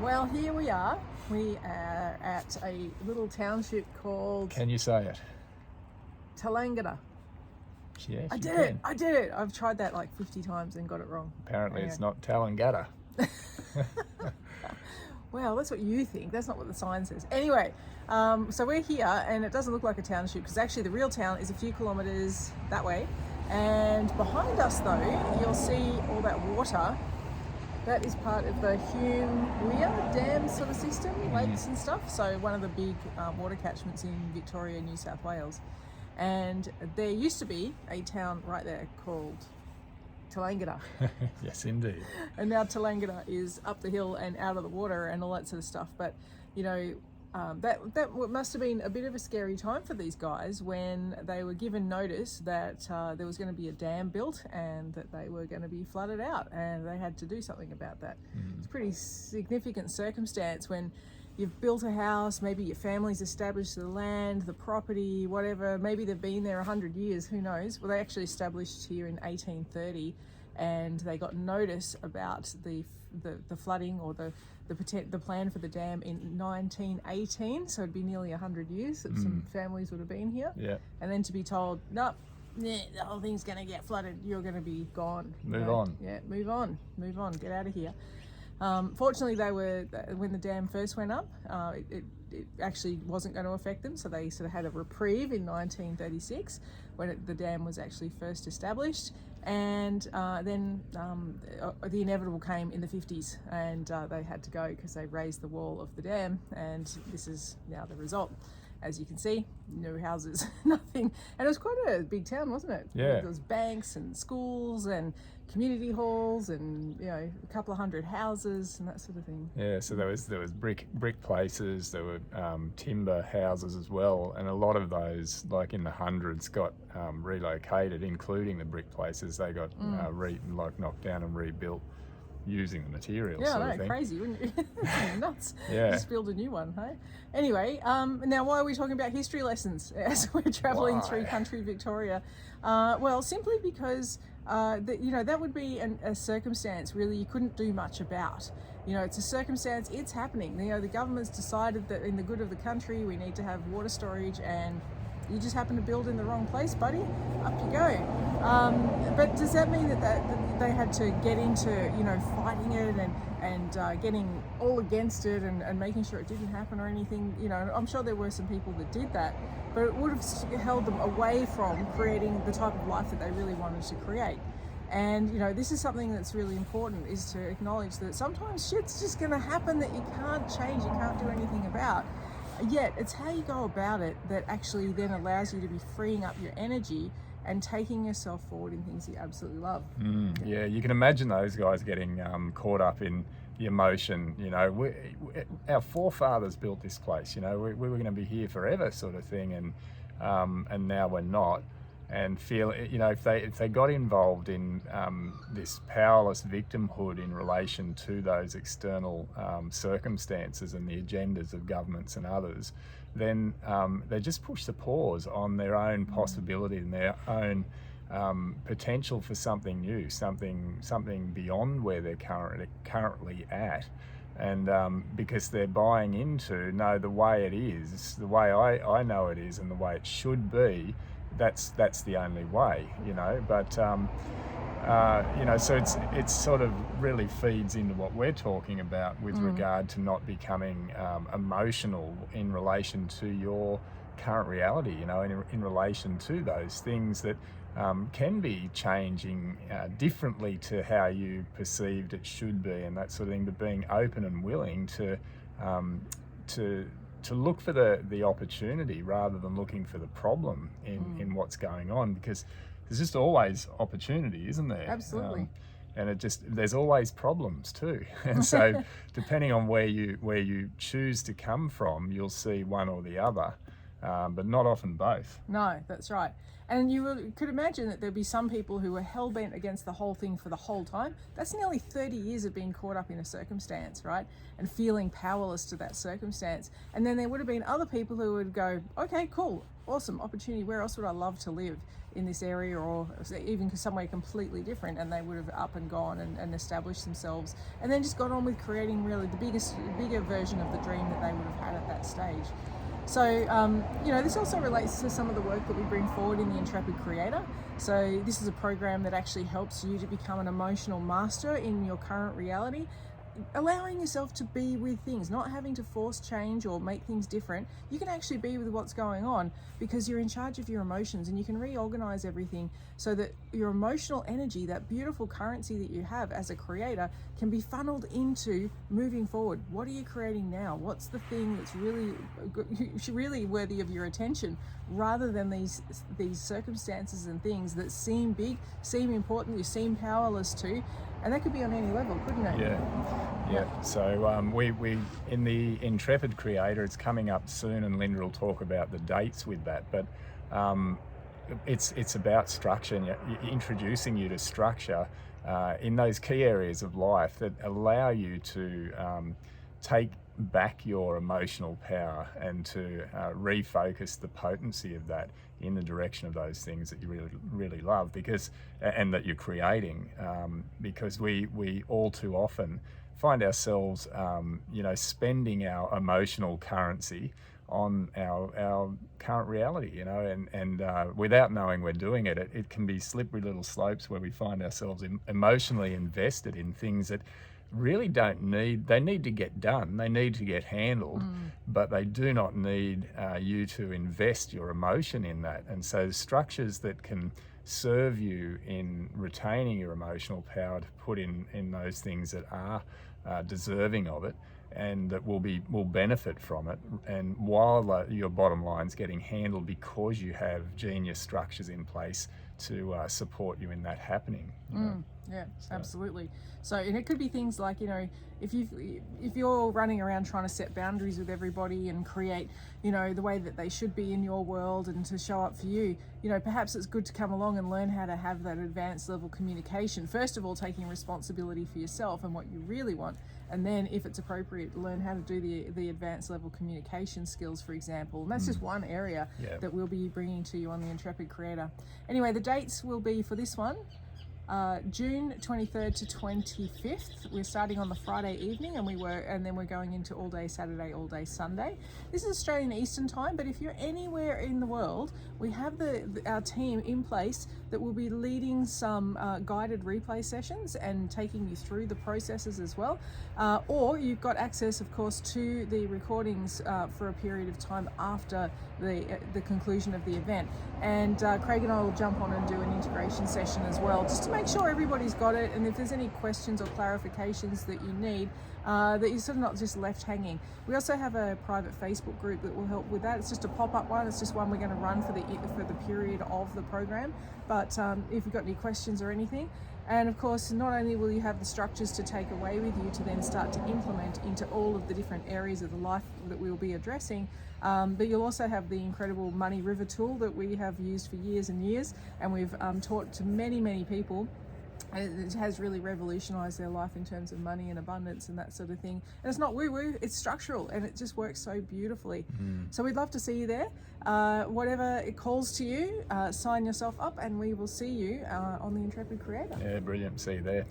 Well, here we are. We are at a little township called Can you say it? Tallangatta. Yes, I you did can. it. I did it. I've tried that like 50 times and got it wrong. Apparently Anyway. it's not Tallangatta. Well, that's what you think. That's not what the sign says. Anyway, so we're here and it doesn't look like a township because actually the real town is a few kilometres that way. And behind us though, you'll see all that water. That is part of the Hume Weir Dam sort of system, lakes and stuff. So one of the big water catchments in Victoria, New South Wales. And there used to be a town right there called Tallangatta. Yes, indeed. And now Tallangatta is up the hill and out of the water and all that sort of stuff. But, you know, that must have been a bit of a scary time for these guys when they were given notice that there was going to be a dam built and that they were going to be flooded out and they had to do something about that. It's a pretty significant circumstance when you've built a house, maybe your family's established the land, the property, whatever, maybe they've been there 100 years, who knows. Well, they actually established here in 1830 and they got notice about the flooding or the plan for the dam in 1918, so it'd be nearly 100 years that some families would have been here. Yeah. And then to be told, no, the whole thing's going to get flooded, you're going to be gone. Move on. Yeah, move on, get out of here. Fortunately, when the dam first went up, it actually wasn't going to affect them, so they sort of had a reprieve in 1936 when the dam was actually first established. And then the inevitable came in the 50s and they had to go because they raised the wall of the dam, and this is now the result. As you can see, no houses, nothing. And it was quite a big town, wasn't it? Yeah. There was banks and schools and community halls and, you know, a couple of hundred houses and that sort of thing. Yeah, so there was brick places, there were timber houses as well, and a lot of those, like in the hundreds, got relocated, including the brick places. They got knocked down and rebuilt using the materials. Yeah, sort I of know, thing. crazy, wouldn't you? That's nuts. Yeah. Just build a new one, hey? Anyway, now why are we talking about history lessons as we're travelling through country Victoria? Well, simply because that would be a circumstance really you couldn't do much about. You know, it's a circumstance, it's happening. You know, the government's decided that in the good of the country we need to have water storage, and you just happen to build in the wrong place, buddy. Up you go. But does that mean that they had to get into, you know, fighting it and getting all against it and making sure it didn't happen or anything? You know, I'm sure there were some people that did that, but it would have held them away from creating the type of life that they really wanted to create. And, you know, this is something that's really important, is to acknowledge that sometimes shit's just going to happen that you can't change, you can't do anything about. Yet it's how you go about it that actually then allows you to be freeing up your energy and taking yourself forward in things you absolutely love. Yeah, you can imagine those guys getting caught up in the emotion. You know, our forefathers built this place. You know, we were going to be here forever, sort of thing, and now we're not. And feel, you know, if they got involved in this powerless victimhood in relation to those external circumstances and the agendas of governments and others, then they just push the pause on their own possibility and their own potential for something new, something beyond where they're currently at. And because they're buying into, no, the way it is, the way I know it is and the way it should be, that's the only way, you know. But you know, so it's sort of really feeds into what we're talking about with regard to not becoming emotional in relation to your current reality, you know, in relation to those things that can be changing differently to how you perceived it should be and that sort of thing, but being open and willing to look for the opportunity rather than looking for the problem in what's going on, because there's just always opportunity, isn't there? Absolutely. And there's always problems too. And so depending on where you choose to come from, you'll see one or the other, but not often both. No, that's right. And you could imagine that there'd be some people who were hell-bent against the whole thing for the whole time. That's nearly 30 years of being caught up in a circumstance, right? And feeling powerless to that circumstance. And then there would have been other people who would go, okay, cool, awesome opportunity. Where else would I love to live in this area, or even somewhere completely different? And they would have up and gone and established themselves, and then just got on with creating really the bigger version of the dream that they would have had at that stage. So, this also relates to some of the work that we bring forward in the Intrepid Creator. So this is a program that actually helps you to become an emotional master in your current reality, allowing yourself to be with things, not having to force change or make things different. You can actually be with what's going on because you're in charge of your emotions, and you can reorganize everything so that your emotional energy, that beautiful currency that you have as a creator, can be funneled into moving forward. What are you creating now? What's the thing that's really worthy of your attention, rather than these circumstances and things that seem big, seem important, you seem powerless to, and that could be on any level, couldn't it? Yeah. So we in the Intrepid Creator, it's coming up soon, and Linda will talk about the dates with that. But it's about structure, and introducing you to structure in those key areas of life that allow you to take back your emotional power and to refocus the potency of that in the direction of those things that you really love, and that you're creating, because we all too often find ourselves spending our emotional currency on our current reality, and without knowing we're doing it, it can be slippery little slopes where we find ourselves emotionally invested in things that really they need to get done, they need to get handled, but they do not need you to invest your emotion in that. And so structures that can serve you in retaining your emotional power to put in those things that are deserving of it, and that will benefit from it, and while your bottom line's getting handled, because you have genius structures in place to support you in that happening. Absolutely. So, and it could be things like, if you're running around trying to set boundaries with everybody and create, the way that they should be in your world and to show up for you, perhaps it's good to come along and learn how to have that advanced level communication. First of all, taking responsibility for yourself and what you really want. And then, if it's appropriate, learn how to do the advanced level communication skills, for example. And that's just one area that we'll be bringing to you on the Intrepid Creator. Anyway, the dates will be for this one. June 23rd to 25th. We're starting on the Friday evening, and then we're going into all day Saturday, all day Sunday. This is Australian Eastern Time, but if you're anywhere in the world, we have our team in place that will be leading some guided replay sessions and taking you through the processes as well. Or you've got access, of course, to the recordings for a period of time after the conclusion of the event. And Craig and I will jump on and do an integration session as well, just to make sure everybody's got it, and if there's any questions or clarifications that you need, that you're sort of not just left hanging. We also have a private Facebook group that will help with that. It's just a pop-up one. It's just one we're going to run for the period of the program. But if you've got any questions or anything, and of course, not only will you have the structures to take away with you to then start to implement into all of the different areas of the life that we will be addressing, but you'll also have the incredible Money River tool that we have used for years and years, and we've taught to many people. It has really revolutionized their life in terms of money and abundance and that sort of thing. And it's not woo-woo, it's structural, and it just works so beautifully. So we'd love to see you there. Whatever it calls to you, sign yourself up, and we will see you on the Intrepid Creator. Yeah, brilliant. See you there.